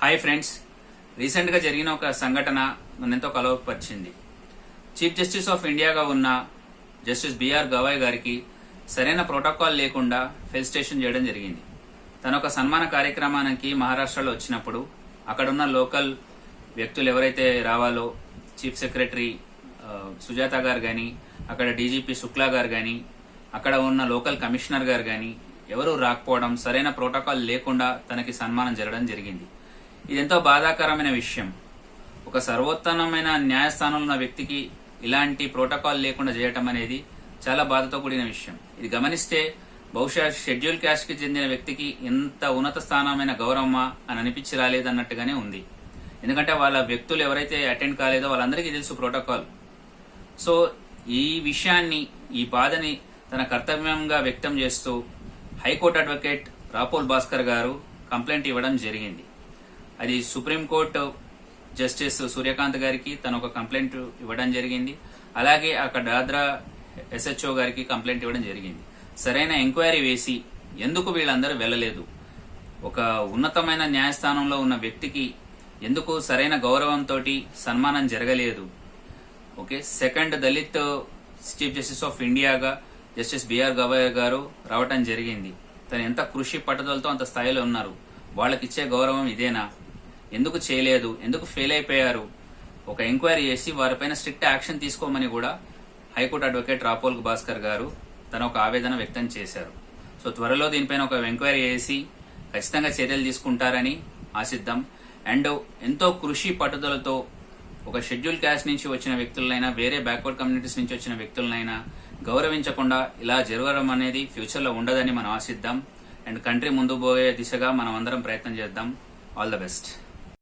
Hi friends, recent గా జరిగిన ఒక సంఘటన నన్నెంతో కలవపరిచింది. చీఫ్ జస్టిస్ ఆఫ్ ఇండియాగా ఉన్న జస్టిస్ బిఆర్ గవాయ్ గారికి సరైన ప్రోటోకాల్ లేకుండా ఫెలిసిటేషన్ చేయడం జరిగింది. తన ఒక సన్మాన కార్యక్రమానికి మహారాష్ట్రలో వచ్చినప్పుడు అక్కడున్న లోకల్ వ్యక్తులు ఎవరైతే రావాలో, చీఫ్ సెక్రటరీ సుజాత గారు గాని, అక్కడ డీజీపీ శుక్లా గారు గాని, అక్కడ ఉన్న లోకల్ కమిషనర్ గారు గాని ఎవరూ రాకపోవడం, సరైన ప్రోటోకాల్ లేకుండా తనకి సన్మానం జరగడం జరిగింది. ఇదెంతో బాధాకరమైన విషయం. ఒక సర్వోత్తమమైన న్యాయస్థానంలో ఉన్న వ్యక్తికి ఇలాంటి ప్రోటోకాల్ లేకుండా చేయటం అనేది చాలా బాధతో కూడిన విషయం. ఇది గమనిస్తే బహుశా షెడ్యూల్ క్యాస్ట్ కి చెందిన వ్యక్తికి ఎంత ఉన్నత స్థానమైన గౌరవమా అని అనిపించి రాలేదన్నట్టుగానే ఉంది. ఎందుకంటే వాళ్ళ వ్యక్తులు ఎవరైతే అటెండ్ కాలేదో వాళ్ళందరికీ తెలుసు ప్రోటోకాల్. సో ఈ విషయాన్ని, ఈ బాధని తన కర్తవ్యంగా వ్యక్తం చేస్తూ హైకోర్టు అడ్వకేట్ రాపోల్ భాస్కర్ గారు కంప్లైంట్ ఇవ్వడం జరిగింది. అది సుప్రీంకోర్టు జస్టిస్ సూర్యకాంత్ గారికి తను ఒక కంప్లైంట్ ఇవ్వడం జరిగింది. అలాగే అక్కడ దాద్రా ఎస్హెచ్ఓ గారికి కంప్లైంట్ ఇవ్వడం జరిగింది. సరైన ఎంక్వైరీ వేసి ఎందుకు వీళ్ళందరూ వెళ్లలేదు, ఒక ఉన్నతమైన న్యాయస్థానంలో ఉన్న వ్యక్తికి ఎందుకు సరైన గౌరవంతో సన్మానం జరగలేదు. Okay, second Dalit chief justice of ఇండియాగా జస్టిస్ బిఆర్ గవాయ్ గారు రావటం జరిగింది. తను ఎంత కృషి పట్టుదలతో అంత స్థాయిలో ఉన్నారు. వాళ్ళకిచ్చే గౌరవం ఇదేనా? ఎందుకు చేయలేదు? ఎందుకు ఫెయిల్ అయిపోయారు? ఒక ఎంక్వైరీ చేసి వారిపైన స్ట్రిక్ట్ యాక్షన్ తీసుకోమని కూడా హైకోర్టు అడ్వకేట్ రాపోల్ భాస్కర్ గారు తన ఒక ఆవేదన వ్యక్తం చేశారు. సో త్వరలో దీనిపైన ఒక ఎంక్వైరీ చేసి ఖచ్చితంగా చర్యలు తీసుకుంటారని ఆశిద్దాం. అండ్ ఎంతో కృషి పట్టుదలతో ఒక షెడ్యూల్ క్యాస్ట్ నుంచి వచ్చిన వ్యక్తులనైనా, వేరే బ్యాక్వర్డ్ కమ్యూనిటీస్ నుంచి వచ్చిన వ్యక్తులనైనా గౌరవించకుండా ఇలా జరగడం అనేది ఫ్యూచర్ లో ఉండదని మనం ఆశిద్దాం. అండ్ కంట్రీ ముందు పోయే దిశగా మనం అందరం ప్రయత్నం చేద్దాం. All the best.